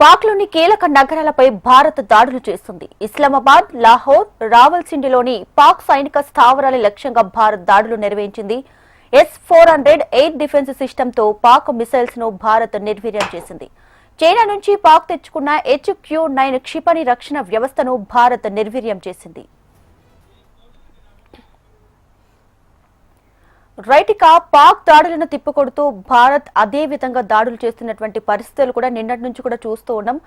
పాక్లోని కీలక నగరాలపై భారత్ దాడులు చేస్తుంది. ఇస్లామాబాద్, లాహోర్, రావల్సిండిలోని పాక్ సైనిక స్థావరాల లక్ష్యంగా భారత్ దాడులు నిర్వహించింది. S-400 ఎయిర్ డిఫెన్స్ సిస్టంతో పాక్ మిసైల్స్ ను భారత్ నిర్వీర్యం చేసింది. చైనా నుంచి పాక్ తెచ్చుకున్న HQ-9 క్షిపణి రక్షణ వ్యవస్థను భారత్ నిర్వీర్యం చేసింది. రైటిక పాక్ దాడులను తిప్పికొడుతూ భారత్ అదే విధంగా దాడులు చేస్తున్నటువంటి పరిస్థితులు కూడా నిన్నటి నుంచి కూడా చూస్తూ ఉన్నాం.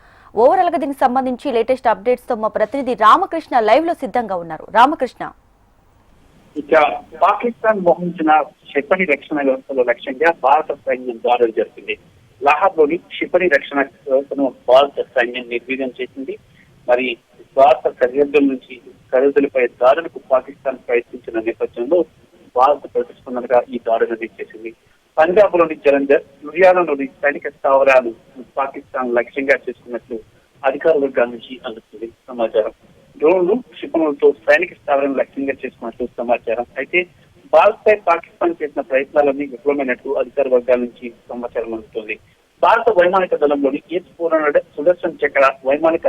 ఓవరాల్ గా దీనికి సంబంధించి లేటెస్ట్ అప్డేట్స్ తో మా ప్రతినిధి రామకృష్ణ లైవ్ లో సిద్ధంగా ఉన్నారు. రామకృష్ణ, ఇక పాకిస్తాన్ మోహించిన క్షిపణి రక్షణ వ్యవస్థలో లక్ష్యంగా భారత సైన్యం దాడులు జరిపింది. లాహోర్లోని క్షిపణి రక్షణ వ్యవస్థను భారత సైన్యం నిర్వీర్యం చేసింది. మరి భారత సరిహద్దులపై దాడులకు పాకిస్తాన్ ప్రయత్నించిన నేపథ్యంలో భారత ప్రతిస్పందనగా ఈ దాడులను చేసింది. పంజాబ్ లోని జలంధర్, లుధియానాలోని సైనిక స్థావరాలు పాకిస్తాన్ లక్ష్యంగా చేసుకున్నట్లు అధికార వర్గాల నుంచి అందుతుంది సమాచారం. డ్రోన్లు, క్షిపణులతో సైనిక స్థావరాలను లక్ష్యంగా చేసుకున్నట్లు సమాచారం. అయితే భారత్ పై పాకిస్తాన్ చేసిన ప్రయత్నాలన్నీ విఫలమైనట్లు అధికార వర్గాల నుంచి సమాచారం అందుతుంది. భారత వైమానిక దళంలోని S-400 సుదర్శన్ చక్ర వైమానిక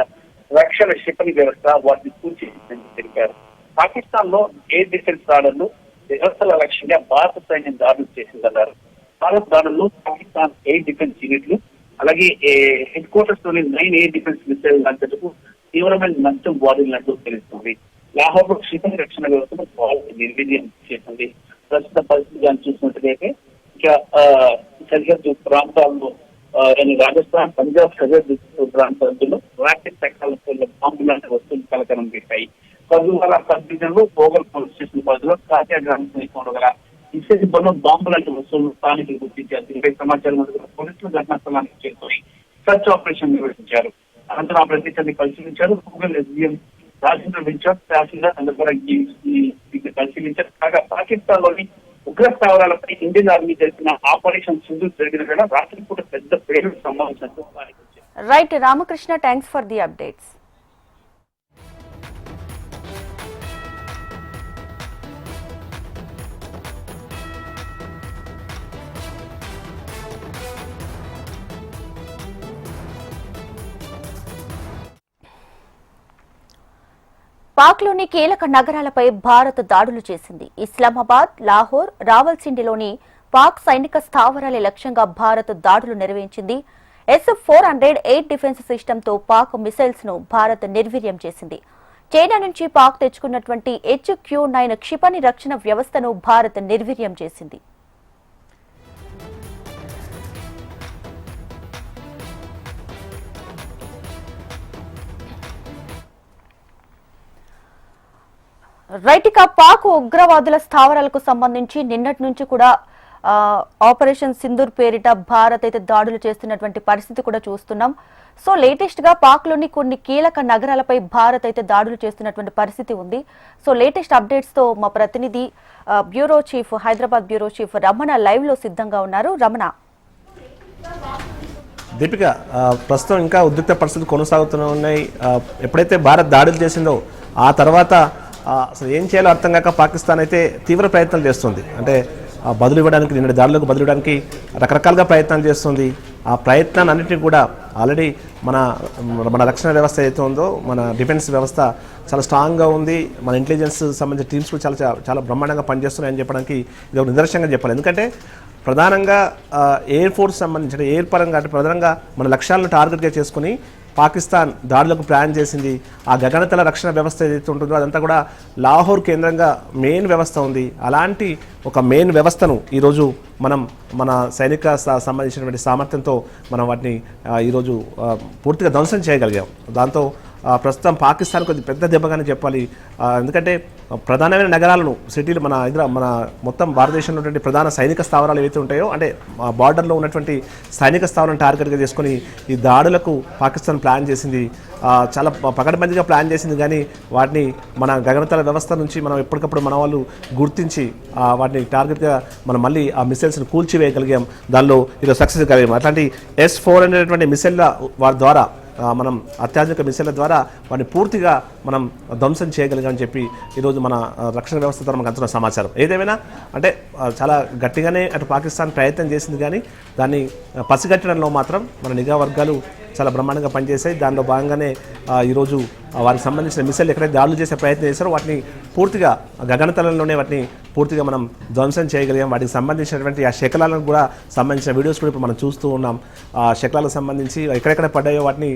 రక్షణ క్షిపణి వ్యవస్థ వాటిని పూర్తి చేసిందని తెలిపారు. పాకిస్తాన్ లో ఎయిర్ డిఫెన్స్ దాడులు వ్యవస్థల లక్ష్యంగా భారత సైన్యం దాడులు చేసిందన్నారు. భారత్ దాడుల్లో పాకిస్తాన్ ఎయిర్ డిఫెన్స్ యూనిట్లు, అలాగే హెడ్ క్వార్టర్స్ లోని 9 ఎయిర్ డిఫెన్స్ మిసైల్ లాంఛనకు తీవ్రమైన నష్టం వాటిల్లినట్లు తెలుస్తుంది. లాహోర్ క్షిపణి రక్షణ వ్యవస్థను భారత్ నిర్వీర్యం చేసింది. ప్రస్తుత పరిస్థితి చూసినట్లయితే ఇక సరిహద్దు ప్రాంతాల్లో రాజస్థాన్, పంజాబ్ సరిహద్దు ప్రాంతాల్లో రాకెట్ రకాల బాంబు లాంటి వస్తువులు కలకలం పెట్టాయి. పదుల సబ్డివిజన్లో పోగల్ పోలీస్ స్టేషన్ పరిధిలో కాట్యా గ్రామం గల ఇసేజ్ బలం బాంబు లాంటి వస్తువులు స్థానికులు గుర్తించారు. దీనిపై సమాచారం అందుకున్న పోలీసులు ఘటనా స్థలానికి చేరుకొని సర్చ్ ఆపరేషన్ నిర్వహించారు. అనంతరం ఆ ప్రదేశాన్ని పరిశీలించారు. గూగుల్ SDM రాజేంద్ర విచార్ తహసీల్దార్ అందరూ పరిశీలించారు. కాగా పాకిస్తాన్ లోని ఉగ్ర స్థావరాలపై ఇండియన్ ఆర్మీ జరిపిన ఆపరేషన్ సింధూర్ జరిగిన వేళ రాత్రిపూట పెద్ద పేలుడు సంభవించినట్టు right Ramakrishna, thanks for the updates. పాక్లోని కీలక నగరాలపై భారత్ దాడులు చేసింది. ఇస్లామాబాద్, లాహోర్, రావల్సిండిలోని పాక్ సైనిక స్థావరాల లక్ష్యంగా భారత్ దాడులు నిర్వహించింది. S-400 ఎయిర్ డిఫెన్స్ సిస్టంతో పాక్ మిసైల్స్ ను భారత్ నిర్వీర్యం చేసింది. చైనా నుంచి పాక్ తెచ్చుకున్నటువంటి HQ-9 క్షిపణి రక్షణ వ్యవస్థను భారత్ నిర్వీర్యం చేసింది. రైటిక పాక్ ఉగ్రవాదుల స్థావరాలకు సంబంధించి నిన్నటి నుంచి కూడా ఆపరేషన్ సింధూర్ పేరిట భారత్ అయితే దాడులు చేస్తున్నటువంటి పరిస్థితి కూడా చూస్తున్నాం. సో లేటెస్ట్ గా పాక్ లోని కొన్ని కీలక నగరాలపై భారత్ అయితే దాడులు చేస్తున్నటువంటి పరిస్థితి ఉంది. సో లేటెస్ట్ అప్డేట్స్ తో మా ప్రతినిధి bureau chief, Hyderabad bureau chief Ramana live లో సిద్ధంగా ఉన్నారు. రమణ, దీపిక, ప్రస్తుతం ఇంకా ఉద్రిక్త పరిస్థితులు కొనసాగుతూనే ఉన్నాయి. ఎప్పుడైతే భారత్ దాడులు చేసిందో ఆ తర్వాత అసలు ఏం చేయాలో అర్థం కాక పాకిస్తాన్ అయితే తీవ్ర ప్రయత్నాలు చేస్తుంది. అంటే బదులు ఇవ్వడానికి, నిన్నటి దాడులకు బదులు ఇవ్వడానికి రకరకాలుగా ప్రయత్నాలు చేస్తుంది. ఆ ప్రయత్నాన్ని అన్నింటినీ కూడా ఆల్రెడీ మన రక్షణ వ్యవస్థ ఏదైతే ఉందో, మన డిఫెన్స్ వ్యవస్థ చాలా స్ట్రాంగ్గా ఉంది. మన ఇంటెలిజెన్స్ సంబంధించిన టీమ్స్ కూడా చాలా చాలా బ్రహ్మాండంగా పనిచేస్తున్నాయని చెప్పడానికి ఇది ఒక నిదర్శనంగా చెప్పాలి. ఎందుకంటే ప్రధానంగా ఎయిర్ ఫోర్స్ సంబంధించిన ఎయిర్ పరంగా, అంటే ప్రధానంగా మన లక్ష్యాలను టార్గెట్గా చేసుకుని పాకిస్తాన్ దాడులకు ప్లాన్ చేసింది. ఆ గగనతల రక్షణ వ్యవస్థ ఏదైతే ఉంటుందో అదంతా కూడా లాహోర్ కేంద్రంగా మెయిన్ వ్యవస్థ ఉంది. అలాంటి ఒక మెయిన్ వ్యవస్థను ఈరోజు మన సైనిక సంబంధించినటువంటి సామర్థ్యంతో మనం వాటిని ఈరోజు పూర్తిగా ధ్వంసం చేయగలిగాం. దాంతో ప్రస్తుతం పాకిస్తాన్కు అది పెద్ద దెబ్బగానే చెప్పాలి. ఎందుకంటే ప్రధానమైన నగరాలను, సిటీలు, మన మొత్తం భారతదేశంలో ఉన్నటువంటి ప్రధాన సైనిక స్థావరాలు ఏవైతే ఉంటాయో, అంటే బార్డర్లో ఉన్నటువంటి సైనిక స్థావరాలను టార్గెట్గా చేసుకుని ఈ దాడులకు పాకిస్తాన్ ప్లాన్ చేసింది. చాలా పకడ్బందీగా ప్లాన్ చేసింది. కానీ వాటిని మన గగనతల వ్యవస్థ నుంచి మనం ఎప్పటికప్పుడు మన వాళ్ళు గుర్తించి వాటిని టార్గెట్గా మనం మళ్ళీ ఆ మిసైల్స్ని కూల్చివేయగలిగాం. దానిలో ఈరోజు సక్సెస్ కలిగాం. అట్లాంటి S-400 అనేటువంటి మిసైల్ల వారి ద్వారా మనం అత్యాధునిక మిసైళ్ల ద్వారా వాటిని పూర్తిగా మనం ధ్వంసం చేయగలిగామని చెప్పి ఈరోజు మన రక్షణ వ్యవస్థ ద్వారా మనకు అంతున్న సమాచారం. ఏదేమైనా అంటే చాలా గట్టిగానే అటు పాకిస్తాన్ ప్రయత్నం చేసింది, కానీ దాన్ని పసిగట్టడంలో మాత్రం మన నిఘా వర్గాలు చాలా బ్రహ్మాండంగా పనిచేశాయి. దానిలో భాగంగానే ఈరోజు వారికి సంబంధించిన మిసైల్ ఎక్కడైతే దాడులు చేసే ప్రయత్నం చేశారో వాటిని పూర్తిగా గగనతలంలోనే వాటిని పూర్తిగా మనం ధ్వంసం చేయగలిగాం. వాటికి సంబంధించినటువంటి ఆ శకలాలకు కూడా సంబంధించిన వీడియోస్ కూడా ఇప్పుడు మనం చూస్తూ ఉన్నాం. ఆ శకలాలకు సంబంధించి ఎక్కడెక్కడ పడ్డాయో వాటిని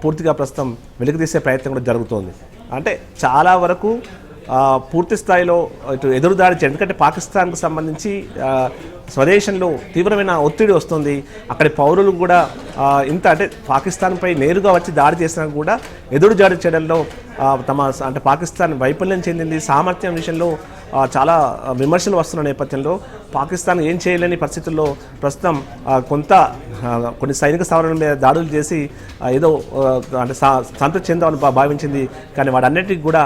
పూర్తిగా ప్రస్తుతం వెలికితీసే ప్రయత్నం కూడా జరుగుతోంది. అంటే చాలా వరకు పూర్తి స్థాయిలో ఇటు ఎదురుదాడి చేయడం, ఎందుకంటే పాకిస్తాన్కు సంబంధించి స్వదేశంలో తీవ్రమైన ఒత్తిడి వస్తుంది. అక్కడి పౌరులు కూడా ఇంత అంటే పాకిస్తాన్పై నేరుగా వచ్చి దాడి చేసినా కూడా ఎదురుదాడి చేయడంలో అంటే పాకిస్తాన్ వైఫల్యం చెందింది. సామర్థ్యం విషయంలో చాలా విమర్శలు వస్తున్న నేపథ్యంలో పాకిస్తాన్ ఏం చేయలేని పరిస్థితుల్లో ప్రస్తుతం కొన్ని సైనిక స్థావరాల మీద దాడులు చేసి ఏదో అంటే సంతృప్తి చెందామని భావించింది. కానీ వాటన్నిటికీ కూడా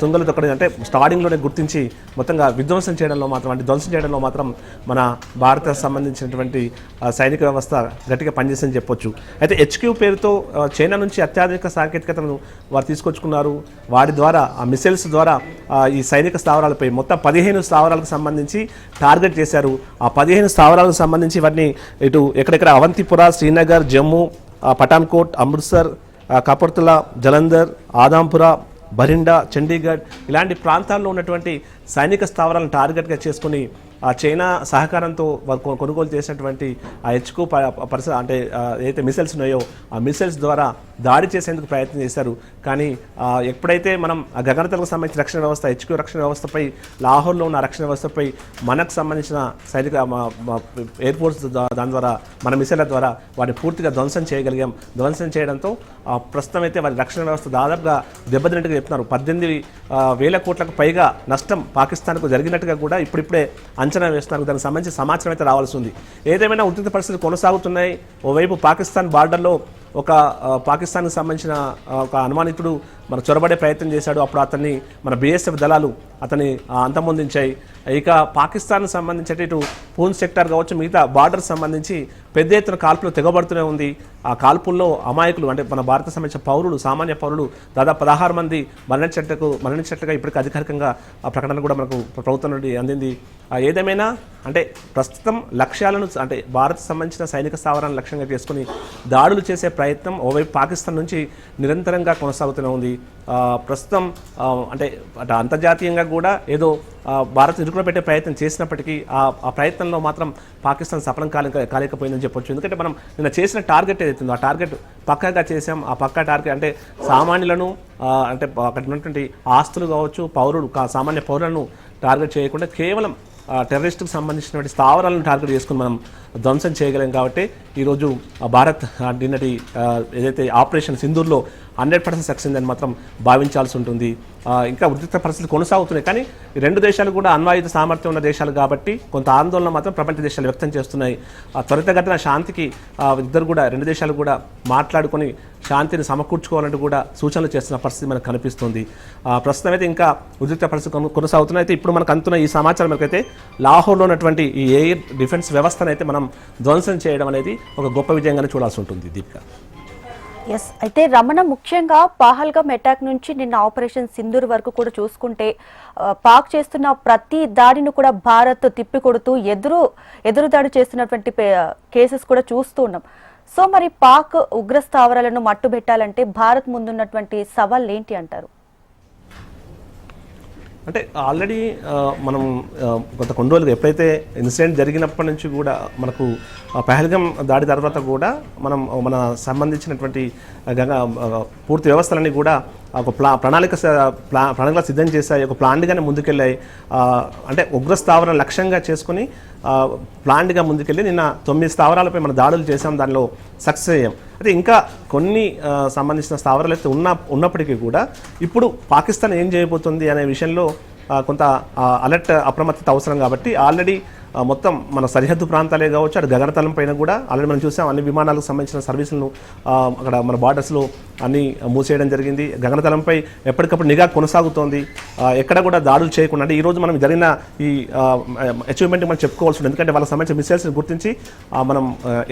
తుంగలు తొక్కడం అంటే స్టార్టింగ్లోనే గుర్తించి మొత్తంగా ధ్వంసం చేయడంలో మాత్రం మన భారత సంబంధించినటువంటి సైనిక వ్యవస్థ గట్టిగా పనిచేసిందని చెప్పొచ్చు. అయితే HQ పేరుతో చైనా నుంచి అత్యాధునిక సాంకేతికతను వారు తీసుకొచ్చుకున్నారు. వారి ద్వారా ఆ మిసైల్స్ ద్వారా ఈ సైనిక స్థావరాలపై మొత్తం 15 స్థావరాలకు సంబంధించి టార్గెట్ చేశారు. ఆ 15 స్థావరాలకు సంబంధించి వాటిని ఇటు ఎక్కడెక్కడ అవంతిపుర, శ్రీనగర్, జమ్మూ, పఠాన్కోట్, అమృత్సర్, కపర్తులా, జలంధర్, ఆదాంపుర, బరిండా, చండీగఢ్ ఇలాంటి ప్రాంతాల్లో ఉన్నటువంటి సైనిక స్థావరాలను టార్గెట్గా చేసుకుని చైనా సహకారంతో కొనుగోలు చేసినటువంటి ఆ HQ అంటే ఏదైతే మిసైల్స్ ఉన్నాయో ఆ మిసైల్స్ ద్వారా దాడి చేసేందుకు ప్రయత్నం చేశారు. కానీ ఎప్పుడైతే మనం ఆ గగనతలకు సంబంధించిన రక్షణ వ్యవస్థ HQ రక్షణ వ్యవస్థపై, లాహోర్లో ఉన్న రక్షణ వ్యవస్థపై మనకు సంబంధించిన సైనిక ఎయిర్ ఫోర్స్ దాని ద్వారా మన మిసైళ్ల ద్వారా వారిని పూర్తిగా ధ్వంసం చేయగలిగాం. ధ్వంసం చేయడంతో ప్రస్తుతం అయితే వారి రక్షణ వ్యవస్థ దాదాపుగా దెబ్బతిన్నట్టుగా చెప్తున్నారు. 18,000 కోట్లకు పైగా నష్టం పాకిస్తాన్కు జరిగినట్టుగా కూడా ఇప్పుడిప్పుడే అంచనా వేస్తున్నారు. దానికి సంబంధించి సమాచారం అయితే రావాల్సి ఉంది. ఏదేమైనా ఉద్రిక్త పరిస్థితులు కొనసాగుతున్నాయి. ఓవైపు పాకిస్తాన్ బార్డర్లో ఒక పాకిస్తాన్కి సంబంధించిన ఒక అనుమానితుడు మన చొరబడే ప్రయత్నం చేశాడు. అప్పుడు అతన్ని మన BSF దళాలు అతన్ని అంతమొందించాయి. ఇక పాకిస్తాన్కి సంబంధించి ఇటు పూంచ్ సెక్టార్ కావచ్చు, మిగతా బార్డర్ సంబంధించి పెద్ద ఎత్తున కాల్పులు తెగబడుతూనే ఉంది. ఆ కాల్పుల్లో అమాయకులు అంటే మన భారత సంబంధించిన పౌరులు, సామాన్య పౌరులు దాదాపు 16 మంది మరణించినట్లుగా ఇప్పటికీ అధికారికంగా ఆ ప్రకటన కూడా మనకు ప్రభుత్వం నుండి అందింది. ఏదేమైనా అంటే ప్రస్తుతం లక్ష్యాలను అంటే భారత్ సంబంధించిన సైనిక స్థావరాలను లక్ష్యంగా చేసుకుని దాడులు చేసే ప్రయత్నం ఓవైపు పాకిస్తాన్ నుంచి నిరంతరంగా కొనసాగుతూనే ఉంది. ప్రస్తుతం అంటే అంతర్జాతీయంగా కూడా ఏదో భారత్ ఇరుకున పెట్టే ప్రయత్నం చేసినప్పటికీ ఆ ప్రయత్నంలో మాత్రం పాకిస్తాన్ సఫలం కాలేకపోయిందని చెప్పొచ్చు. ఎందుకంటే మనం నిన్న చేసిన టార్గెట్ ఏదైతుందో ఆ టార్గెట్ పక్కాగా చేసాం. ఆ పక్కా టార్గెట్ అంటే సామాన్యులను అంటే అక్కడ ఉన్నటువంటి ఆస్తులు కావచ్చు, సామాన్య పౌరులను టార్గెట్ చేయకుండా కేవలం టెర్రరిస్టుకు సంబంధించినటువంటి స్థావరాలను టార్గెట్ చేసుకుని మనం ధ్వంసం చేయగలం. కాబట్టి ఈరోజు భారత్ నిన్నటి ఏదైతే ఆపరేషన్ సింధూర్లో 100% సక్సెస్ అని మాత్రం భావించాల్సి ఉంటుంది. ఇంకా ఉద్రిక్త పరిస్థితులు కొనసాగుతున్నాయి. కానీ ఈ రెండు దేశాలు కూడా అణ్వాయుధ సామర్థ్యం ఉన్న దేశాలు కాబట్టి కొంత ఆందోళన మాత్రం ప్రపంచ దేశాలు వ్యక్తం చేస్తున్నాయి. త్వరితగతిన శాంతికి రెండు దేశాలు కూడా మాట్లాడుకొని శాంతిని సమకూర్చుకోవాలంటూ కూడా సూచనలు చేస్తున్న పరిస్థితి మనకు కనిపిస్తుంది. ప్రస్తుతం అయితే ఇంకా ఉద్రిక్త పరిస్థితులు కొనసాగుతున్నాయి. అయితే ఇప్పుడు మనకు అందుతున్న ఈ సమాచారం మేరకైతే లాహోర్లో ఉన్నటువంటి ఈ ఎయిర్ డిఫెన్స్ వ్యవస్థను అయితే మనం ధ్వంసం చేయడం అనేది ఒక గొప్ప విజయంగానే చూడాల్సి ఉంటుంది. దీపిక. ఎస్, అయితే రమణ, ముఖ్యంగా పహల్గామ్ అటాక్ నుంచి నిన్న ఆపరేషన్ సింధూర్ వరకు కూడా చూసుకుంటే పాక్ చేస్తున్న ప్రతి దాడిని కూడా భారత్ తిప్పికొడుతూ ఎదురు దాడి చేస్తున్నటువంటి కేసెస్ కూడా చూస్తూ ఉన్నాం. సో మరి పాక్ ఉగ్ర స్థావరాలను మట్టుబెట్టాలంటే భారత్ ముందున్నటువంటి సవాళ్ళు ఏంటి అంటారు? అంటే ఆల్రెడీ మనం కొన్ని రోజులుగా ఎప్పుడైతే ఇన్సిడెంట్ జరిగినప్పటి నుంచి కూడా మనకు పహల్గామ్ దాడి తర్వాత కూడా మన సంబంధించినటువంటి పూర్తి వ్యవస్థలన్నీ కూడా ఒక ప్రణాళిక సిద్ధం చేశాయి. ఒక ప్లాన్గానే ముందుకెళ్ళాయి. అంటే ఉగ్ర స్థావరం లక్ష్యంగా చేసుకుని ప్లాన్గా ముందుకెళ్ళి నిన్న 9 స్థావరాలపై మనం దాడులు చేసాం. దానిలో సక్సెస్ అయ్యాం. అయితే ఇంకా కొన్ని సంబంధించిన స్థావరాలు అయితే ఉన్నప్పటికీ కూడా ఇప్పుడు పాకిస్తాన్ ఏం చేయబోతుంది అనే విషయంలో కొంత అప్రమత్తత అవసరం. కాబట్టి ఆల్రెడీ మొత్తం మన సరిహద్దు ప్రాంతాలే కావచ్చు, అటు గగనతలం పైన కూడా ఆల్రెడీ మనం చూసాం. అన్ని విమానాలకు సంబంధించిన సర్వీసులను అక్కడ మన బార్డర్స్లో అన్నీ మూసేయడం జరిగింది. గగనతలంపై ఎప్పటికప్పుడు నిఘా కొనసాగుతోంది. ఎక్కడ కూడా దాడులు చేయకుండా అంటే ఈరోజు మనం జరిగిన ఈ అచీవ్మెంట్ మనం చెప్పుకోవాల్సి ఉంది. ఎందుకంటే వాళ్ళకి సంబంధించిన మిసైల్స్ని గుర్తించి మనం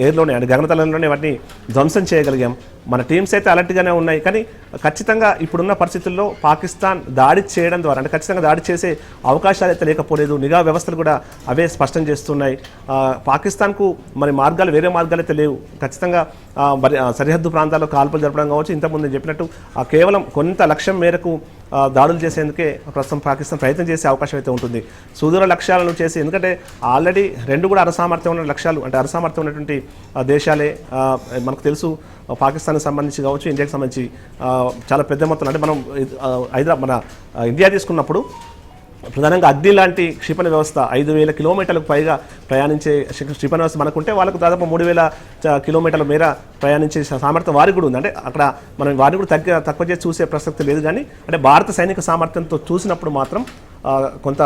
ఎయిర్లోనే అంటే గగనతలంలోనే వాటిని ధ్వంసం చేయగలిగాం. మన టీమ్స్ అయితే అలర్ట్గానే ఉన్నాయి. కానీ ఖచ్చితంగా ఇప్పుడున్న పరిస్థితుల్లో పాకిస్తాన్ దాడి చేయడం ద్వారా అంటే ఖచ్చితంగా దాడి చేసే అవకాశాలు అయితే లేకపోలేదు. నిఘా వ్యవస్థలు కూడా అవే స్పష్టం చేస్తున్నాయి. పాకిస్తాన్కు మరి మార్గాలు వేరే మార్గాలైతే లేవు. ఖచ్చితంగా మరి సరిహద్దు ప్రాంతాల్లో కాల్పులు జరపడం కావచ్చు, ఇంతకుముందు నేను చెప్పినట్టు కేవలం కొంత లక్ష్యం మేరకు దాడులు చేసేందుకే ప్రస్తుతం పాకిస్తాన్ ప్రయత్నం చేసే అవకాశం అయితే ఉంటుంది. సుదూర లక్ష్యాలను చేసి, ఎందుకంటే ఆల్రెడీ రెండు కూడా అరసామర్థ్యం ఉన్న లక్ష్యాలు, అంటే అరసామర్థ్యం ఉన్నటువంటి దేశాలే. మనకు తెలుసు పాకిస్తాన్కి సంబంధించి కావచ్చు, ఇండియాకి సంబంధించి చాలా పెద్ద మొత్తం, అంటే మనం మన ఇండియా తీసుకున్నప్పుడు ప్రధానంగా అగ్ని లాంటి క్షిపణి వ్యవస్థ 5,000 కిలోమీటర్లకు పైగా ప్రయాణించే క్షిపణి వ్యవస్థ మనకుంటే, వాళ్ళకు దాదాపు 3,000 కిలోమీటర్ల మేర ప్రయాణించే సామర్థ్యం వారికి కూడా ఉంది. అంటే అక్కడ మనం వారిని కూడా తక్కువ చేసి చూసే ప్రసక్తి లేదు. కానీ అంటే భారత సైనిక సామర్థ్యంతో చూసినప్పుడు మాత్రం కొంత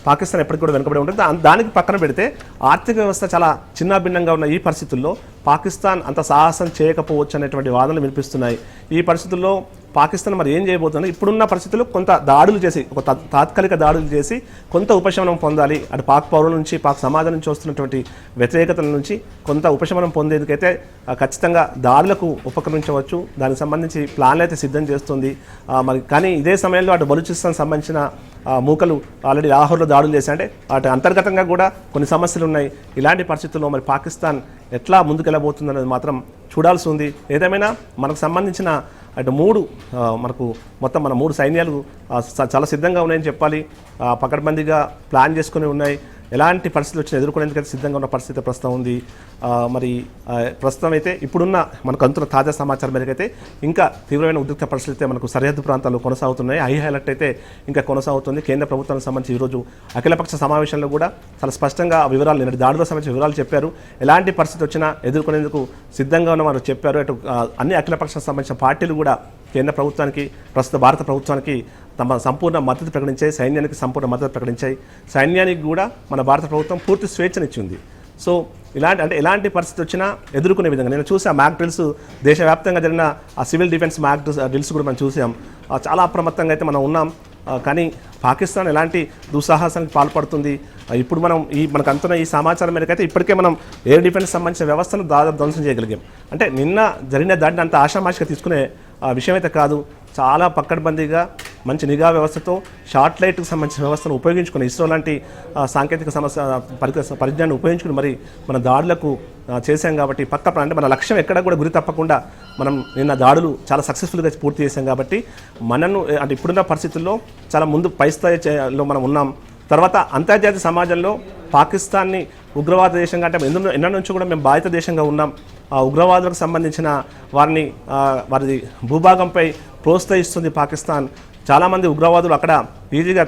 పాకిస్తాన్ ఎప్పటికి కూడా వెనుకబడి ఉంటుంది. దానికి పక్కన పెడితే ఆర్థిక వ్యవస్థ చాలా చిన్నాభిన్నంగా ఉన్న ఈ పరిస్థితుల్లో పాకిస్తాన్ అంత సాహసం చేయకపోవచ్చు అనేటువంటి వాదనలు వినిపిస్తున్నాయి. ఈ పరిస్థితుల్లో పాకిస్తాన్ మరి ఏం చేయబోతుంది? ఇప్పుడున్న పరిస్థితుల్లో కొంత దాడులు చేసి, ఒక తాత్కాలిక దాడులు చేసి కొంత ఉపశమనం పొందాలి. అటు పాక్ పౌరుల నుంచి, పాక్ సమాజం నుంచి వస్తున్నటువంటి వ్యతిరేకతల నుంచి కొంత ఉపశమనం పొందేందుకైతే ఖచ్చితంగా దాడులకు ఉపక్రమించవచ్చు. దానికి సంబంధించి ప్లాన్లు అయితే సిద్ధం చేస్తుంది. మరి కానీ ఇదే సమయంలో అటు బలూచిస్తాన్ సంబంధించిన మూకలు ఆల్రెడీ లాహోర్లో దాడులు చేశాయి. అంటే అటు అంతర్గతంగా కూడా కొన్ని సమస్యలు ఉన్నాయి. ఇలాంటి పరిస్థితుల్లో మరి పాకిస్తాన్ ఎట్లా ముందుకెళ్ళబోతుందనేది మాత్రం చూడాల్సి ఉంది. ఏదేమైనా మనకు సంబంధించిన అటు మనకు మొత్తం మన 3 సైన్యాలు చాలా సిద్ధంగా ఉన్నాయని చెప్పాలి. పకడ్బందీగా ప్లాన్ చేసుకుని ఉన్నాయి. ఎలాంటి పరిస్థితులు వచ్చినా ఎదుర్కొనేందుకైతే సిద్ధంగా ఉన్న పరిస్థితి ప్రస్తుతం ఉంది. మరి ప్రస్తుతం అయితే ఇప్పుడున్న మనకు అందుతున్న తాజా సమాచారం మేరకైతే ఇంకా తీవ్రమైన ఉద్రిక్త పరిస్థితులు అయితే మనకు సరిహద్దు ప్రాంతాల్లో కొనసాగుతున్నాయి. హై అలర్ట్ అయితే ఇంకా కొనసాగుతుంది. కేంద్ర ప్రభుత్వానికి సంబంధించి ఈరోజు అఖిలపక్ష సమావేశంలో కూడా చాలా స్పష్టంగా వివరాలు, నిన్నటి దాడులకు సంబంధించిన వివరాలు చెప్పారు. ఎలాంటి పరిస్థితి వచ్చినా ఎదుర్కొనేందుకు సిద్ధంగా ఉన్న వారు చెప్పారు. అటు అన్ని అఖిలపక్షానికి సంబంధించిన పార్టీలు కూడా కేంద్ర ప్రభుత్వానికి, ప్రస్తుత భారత ప్రభుత్వానికి తమ సంపూర్ణ మద్దతు ప్రకటించాయి. సైన్యానికి సంపూర్ణ మద్దతు ప్రకటించాయి. సైన్యానికి కూడా మన భారత ప్రభుత్వం పూర్తి స్వేచ్ఛనిచ్చింది. సో ఎలాంటి పరిస్థితి వచ్చినా ఎదుర్కొనే విధంగా నేను చూసాం. మ్యాక్ డ్రిల్స్ దేశవ్యాప్తంగా జరిగిన ఆ సివిల్ డిఫెన్స్ మ్యాక్ డ్రిల్స్ కూడా మనం చూసాం. చాలా అప్రమత్తంగా అయితే మనం ఉన్నాం. కానీ పాకిస్తాన్ ఎలాంటి దుస్సాహసానికి పాల్పడుతుంది? ఇప్పుడు మనకు అంతున్న ఈ సమాచారం మేరకైతే ఇప్పటికే మనం ఎయిర్ డిఫెన్స్ సంబంధించిన వ్యవస్థను దాదాపు ధ్వంసం చేయగలిగాం. అంటే నిన్న జరిగిన దాడిని అంత ఆషామాషిగా తీసుకునే విషయం అయితే కాదు. చాలా పక్కడబందీగా మంచి నిఘా వ్యవస్థతో శాటిలైట్కి సంబంధించిన వ్యవస్థను ఉపయోగించుకుని, ఇస్రో లాంటి సాంకేతిక పరిజ్ఞానాన్ని ఉపయోగించుకుని మరి మన దాడులకు చేశాం. కాబట్టి అంటే మన లక్ష్యం ఎక్కడ కూడా గురి తప్పకుండా మనం నిన్న దాడులు చాలా సక్సెస్ఫుల్గా పూర్తి చేశాం. కాబట్టి మనను అంటే ఇప్పుడున్న పరిస్థితుల్లో చాలా ముందు పై స్థాయిలో మనం ఉన్నాం. తర్వాత అంతర్జాతీయ సమాజంలో పాకిస్తాన్ని ఉగ్రవాద దేశంగా, అంటే ఎన్నో నుంచి కూడా మేము బాధిత దేశంగా ఉన్నాం. ఉగ్రవాదులకు సంబంధించిన వారి భూభాగంపై ప్రోత్సహిస్తుంది పాకిస్తాన్. చాలామంది ఉగ్రవాదులు అక్కడ ఈజీగా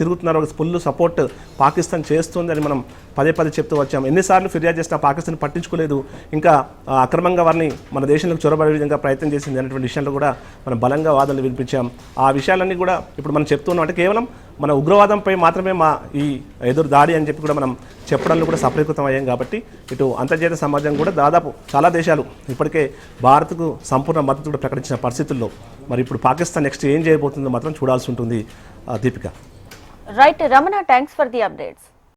తిరుగుతున్నారు. ఫుల్ సపోర్ట్ పాకిస్తాన్ చేస్తుంది అని మనం పదే చెప్తూ వచ్చాం. ఎన్నిసార్లు ఫిర్యాదు చేసినా పాకిస్తాన్ పట్టించుకోలేదు. ఇంకా అక్రమంగా వారిని మన దేశంలోకి చొరబడే విధంగా ప్రయత్నం చేసింది అనేటువంటి విషయంలో కూడా మనం బలంగా వాదనలు వినిపించాం. ఆ విషయాలన్నీ కూడా ఇప్పుడు మనం చెప్తున్నాం. అంటే కేవలం మన ఉగ్రవాదంపై మాత్రమే మా ఈ ఎదురు దాడి అని చెప్పి కూడా మనం చెప్పడంలో కూడా సఫలీకృతం అయ్యాం. కాబట్టి ఇటు అంతర్జాతీయ సమాజం కూడా దాదాపు చాలా దేశాలు ఇప్పటికే భారత్కు సంపూర్ణ మద్దతు కూడా ప్రకటించిన పరిస్థితుల్లో మరి ఇప్పుడు పాకిస్తాన్ నెక్స్ట్ ఏం చేయబోతుందో మాత్రం చూడాల్సి ఉంటుంది. Deepika. Right Ramana, thanks for the updates.